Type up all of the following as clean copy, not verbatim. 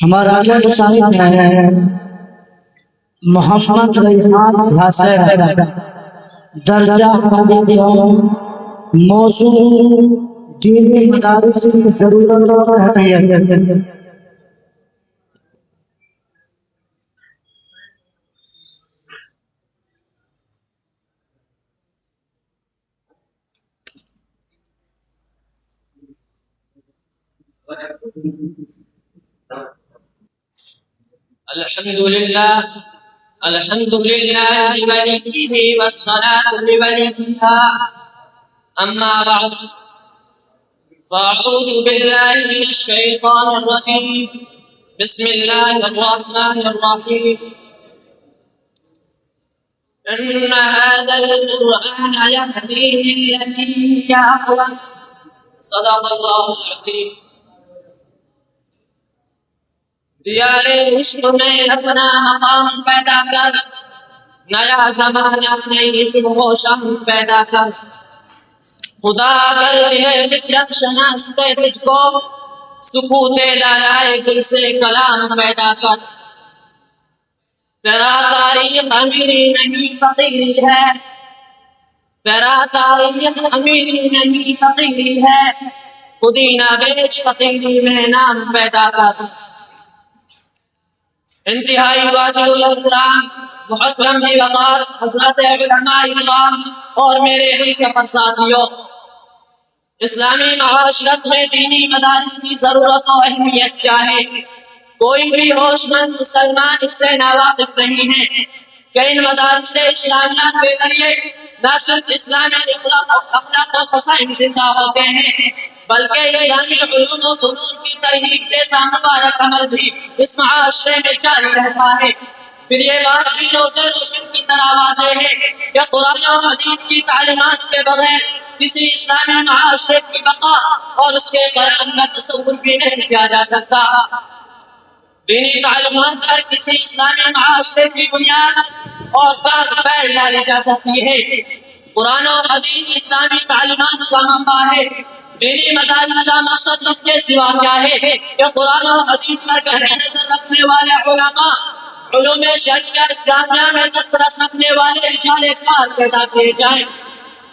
ہمارا اگلا صاحب ہے محمد ریحان حسین، درجہ موضوع دینی مدارس کی ضرورت اور اہمیت۔ الحمد لله وليه والصلاة لوليها. أما بعد فأعوذ بالله من الشيطان الرجيم. بسم الله الرحمن الرحيم. إن هذا القرآن يهدي للتي هي أقوم. صدق الله العظيم. دیارے عشق میں اپنا مقام پیدا کر، نیا زمانہ نئی صبح و شام پیدا کر، خدا کر دے فطرت شناستے تجھ کو، سکوت لالائے گل سے کلام پیدا کر۔ تیرا تاریخ امیری نہیں فقیری ہے، تیرا تاریخ امیری نہیں فقیری ہے، خودی نہ بیچ فقیری میں نام پیدا کر۔ انتہائی واجب الاحترام محترم وقار حضرات علماء کرام اور میرے ہم سفر ساتھیوں، اسلامی معاشرت میں دینی مدارس کی ضرورت و اہمیت کیا ہے؟ کوئی بھی ہوش مند مسلمان اس سے ناواقف نہیں ہے کہ ان مدارس اسلامیہ کے ذریعے نہ صرف اسلامی اخلاق و فضائل زندہ ہوتے ہیں بلکہ اسلامی علوم و فنون کی ترغیب جیسا مبارک عمل بھی اس معاشرے میں جاری رہتا ہے۔ پھر یہ بات بھی روزے روشن کی طرح واضح ہے کہ قرآن و حدیث کی تعلیمات کے بغیر کسی اسلامی معاشرے کی بقا اور اس کے قیام کا تصور بھی نہیں کیا جا سکتا۔ دینی تعلیمات پر کسی اسلامی معاشرے کی بنیاد اور کار پیر ڈالی جا سکتی ہے۔ قرآن و حدیث اسلامی تعلیمات کا منبع ہے۔ دینی مدارس کا مقصد اس کے سوا کیا ہے کہ قرآن و حدیث پر گہری نظر رکھنے والے علماء، علوم شریعہ اسلامیہ میں دسترس رکھنے والے رجال کار پیدا کیے جائیں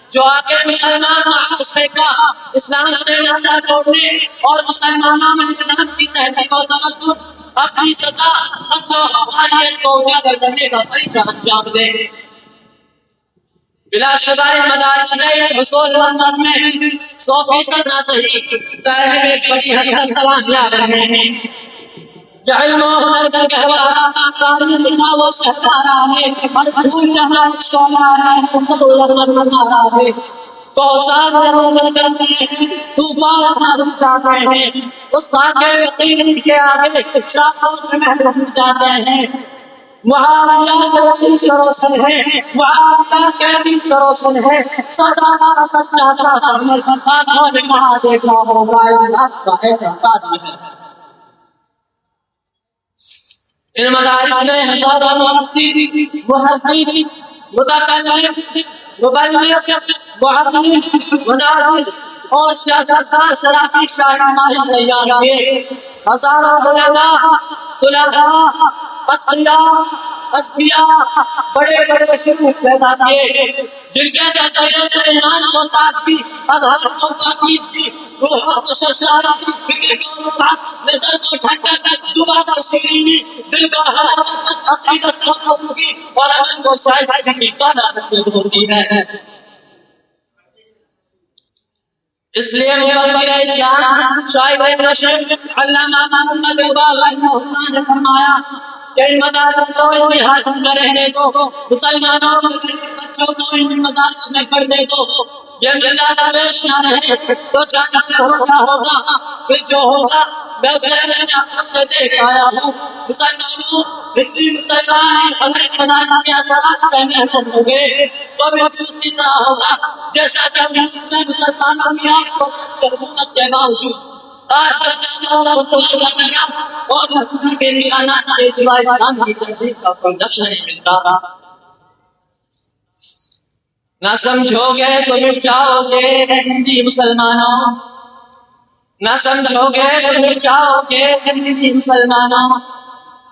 جو آگے مسلمان معاشرے کا اسلام سے ناطہ توڑنے اور مسلمانوں میں اسلام کی تہذیب و تمدن، اپنی سزا حق و حقانیت کو اجاگر کرنے کا فریضہ انجام دے۔ بلا شبہ مدارس نے اس حصول منصب میں 100% نہ صحیح تاہم ایک بڑی حد تک کامیاب رہے ہیں۔ علم و ہنر کا گہوارہ تاریخ کا وہ شہکارہ ہے، بھرپور جہاں ایک شعلہ ہے، حسن الرحمن منارہ ہے۔ کوثر رمضان کرتے ہیں، طوفان نازل جاتے ہیں، اس واقعے یقینی کے آگے شاہدوں میں محل جاتے ہیں۔ وہاں اللہ کے دل سے روشن ہے، وہاں اللہ کے دل سے روشن ہے، سچا کا سچا ساتھ عمل آنکھوں نے کہاں دیکھا ہوگا اس کا ایسا تاج محل ہے۔ ان مدارس نے ہزاروں مفسر، محدث، متکلم، مبلغ، معلم، مناظر اور سیاستدان شرافی شاعران تیار کیے۔ ہزاروں علماء، صلحاء، اتقیاء، اذکیاء، بڑے بڑے شیوخ پیدا کیے جن کے ذریعے سے ایمان کو تازگی، اذہان کو پاکیزگی، روح کو شرشارہ، فکر کو وسعت، نظر کو ٹھنڈک، زبان کو شیرینی، دل کو حلاوت، عقیدت کو پختگی اور عمل کو شائستگی کی دانا نصیب ہوتی ہے۔ اس لیے مفکر اسلام شاعر مشرق علامہ محمد اقبال رحمہ اللہ نے فرمایا کہ ان مدارس کو علمی حاصل میں رہنے دو، مسلمانوں بچوں کو ان مدارس میں پڑھنے دو۔ یہ ملاد پیش نہ رہے تو جانتے ہو کیا ہوگا، پھر جو ہوگا میں اسے اپنے آنکھوں سے دیکھ آیا ہوں۔ مسلمانوں اتنی مسلمان اگر خدانا کیا طرح کہنے سن ہوگے تو بھی اسی طرح ہوگا جیسا کہ مسلمانوں کی آنکھوں کی حکومت کے باوجود آج تک اور کے نشانات کے سوائے اسلام کی تہذیب کا کوئی نقش نہیں ملتا۔ نہ سمجھو گے تو مٹ جاؤ گے ہندی مسلمانوں، نہ سمجھو گے تو مٹ جاؤ گے مسلمانوں،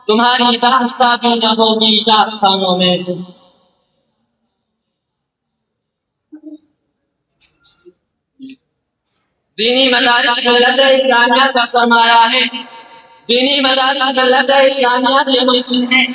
تمہاری داستہ بھی نہ ہوگی داستانوں میں۔ دینی مدارس ملت اسلامیہ کا سرمایہ ہے، دینی مدارس ملت اسلامیہ کے محسن ہیں۔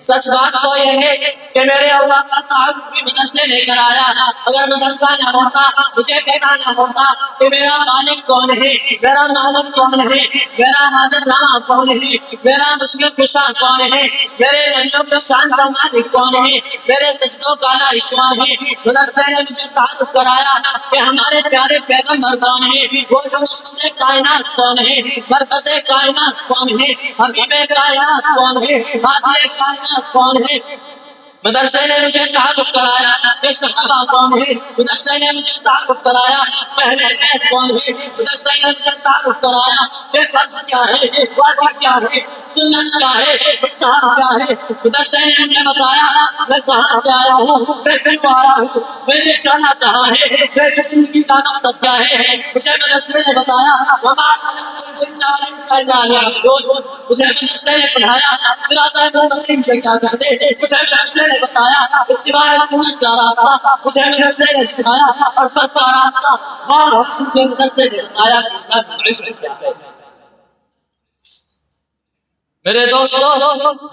سچ بات تو یہ ہے کہ میرے اللہ کا تعارف بھی مدرسے لے کر آیا۔ اگر مدرسہ نہ ہوتا، مجھے پتا نہ ہوتا کہ میرا مالک کون ہے، میرا مالک کون ہے، میرا حاضر رواں کون ہے، میرا مشکل کشا کون ہے، میرے نبیوں کے شان کا مالک کون ہے، میرے سجدوں کا لائق کون ہے۔ مدرسے نے مجھے تعارف کرایا کہ ہمارے پیارے پیغمبر کون ہے، وہ جو مسئلے کائنات کون ہے، مرکز کائنات کون ہے، حبیب کائنات کون ہے، ہادی کائنات کون ہے۔ مدرسے نے مجھے تعارف کرایا کہ صحابہ کون ہے، مدرسے نے مجھے تعارف کرایا پہلے بیت کون ہے، مدرسے نے مجھے تعارف کرایا کہ فرض کیا ہے، واجب کیا ہے، سنت کیا ہے، مستحب کیا ہے۔ مدرسے نے مجھے بتایا میں کہاں سے آیا ہوں، میں کیوں آیا ہوں، میں نے جانا کہاں ہے، میری زندگی کا مقصد کیا ہے۔ مجھے مدرسے نے بتایا وما خلقت الجن والانس الا ليعبدون، مجھے مدرسے نے پڑھایا صراط المستقیم سے کیا کہتے ہیں، مجھے مدرسے نے بتایا اتباع سنت کا راستہ، مجھے مدرسے نے دکھایا عصمت کا راستہ، اور مجھے مدرسے نے بتایا کہ اسلام کی عزت کیا ہے۔ میرے دوستو،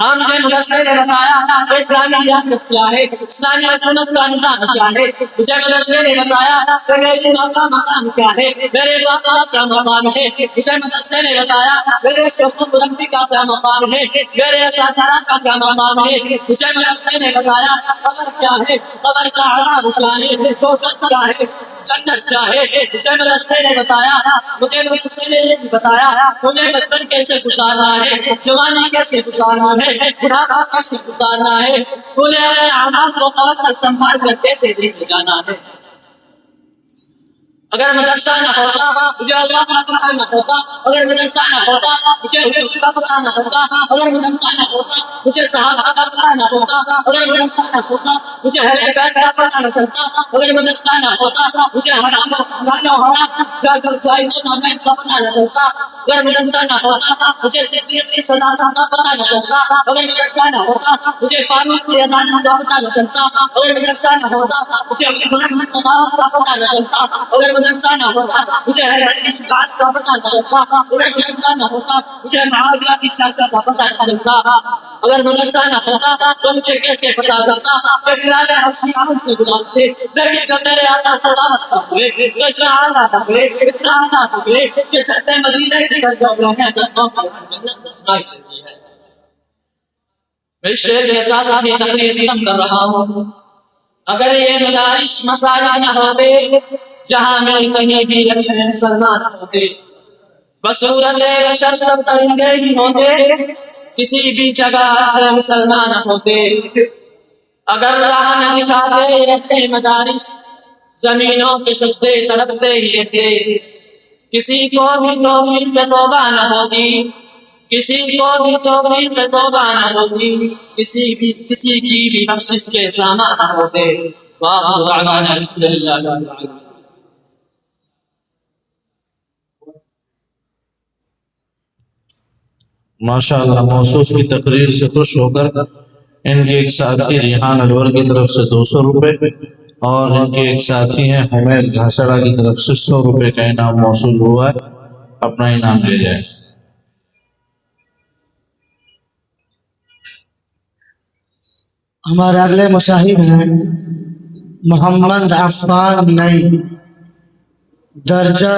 ہم مجھے مدرسے نے بتایا کہ اسلامی ریاست کیا ہے، اسلامی حکومت کا نظام کیا ہے۔ مجھے مدرسے نے بتایا کہ میری ماں کا مقام کیا ہے، میرے باپ کا مقام ہے۔ مجھے مدرسے نے بتایا میرے شیخ و مربی کا کیا مقام ہے، میرے اساتذہ کا کیا مقام ہے۔ مجھے مدرسے نے بتایا قبر کیا ہے، قبر کا عذاب کیا ہے، دوزخ کیا ہے، جنت کیا ہے۔ مجھے مدرسے نے بتایا، مجھے مدرسے نے یہ بتایا انہیں بچپن کیسے گزارنا ہے، جوانی کیسے گزارنا ہے، بڑھاپا کیسے گزارنا ہے، انہیں اپنے اعمال کو قبر تک سنبھال کر کیسے لے کے جانا ہے۔ اگر مدرسہ نہ ہوتا مجھے اللہ کا پتہ نہ ہوتا، اگر مدرسہ نہ ہوتا مجھے حضور کا پتہ نہ ہوتا، اگر مدرسہ نہ ہوتا مجھے صحابہ کا پتہ نہ ہوتا، اگر مدرسہ نہ ہوتا مجھے اہل بیت کا پتہ نہ چلتا، اگر مدرسہ نہ ہوتا مجھے حرام و حلال و حرام جائز و ناجائز کا پتہ نہ چلتا، اگر مدرسہ نہ ہوتا مجھے صدیق کی صداقت کا پتہ نہ چلتا، اگر مدرسہ نہ ہوتا مجھے فاروق کی عدالت کا پتہ نہ چلتا، اگر مدرسہ نہ ہوتا مجھے عمر کی صداقت کا پتہ نہ چلتا، اگر مدرسہ نہ ہوتا مجھے حیرت کی شکایت کا پتہ نہ چلتا، اگر مدرسہ نہ ہوتا مجھے معاویہ کی سیاست کا پتہ نہ چلتا، اگر مدرسہ نہ ہوتا تو مجھے کیسے پتا چلتا کہ بلال حبشی آنکھ سے گزار تھے، لیکن جب میرے آقا سلامت ہوئے تو اتنا آلہ ہوئے، اتنا آلہ ہوئے کہ چھتے مدینہ کی گردوں میں جنت سنائی دیتی ہے۔ میں اس شعر کے ساتھ اپنی تقریر ختم کر رہا ہوں۔ اگر یہ مدارس مساجد نہ ہوتے جہاں میں کہیں بھی اچھے مسلمان ہوتے، بصورت بشر سب درندے ہی ہوتے، کسی بھی جگہ اچھے مسلمان ہوتے۔ اگر راہ نہ دکھاتے یہ مدارس، زمینوں کے سجدے تڑپتے ہی رہتے، کسی کو بھی توفیق توبہ نہ ہوتی، کسی کو بھی توفیق توبہ نہ ہوتی، کسی کی بھی بخشش کے سامان نہ ہوتے۔ وآخر دعوانا الحمدللہ رب العالمین۔ ماشاءاللہ موصوف کی تقریر سے خوش ہو کر ان کے ایک ساتھی ریحان الور کی طرف سے 200 روپے اور ان کے ایک ساتھی ہیں حمید گھاسڑا کی طرف سے 100 روپے کا انعام موصول ہوا ہے، اپنا انعام لے جائیں۔ ہمارے اگلے مصاحب ہیں محمد عفان نئی، درجہ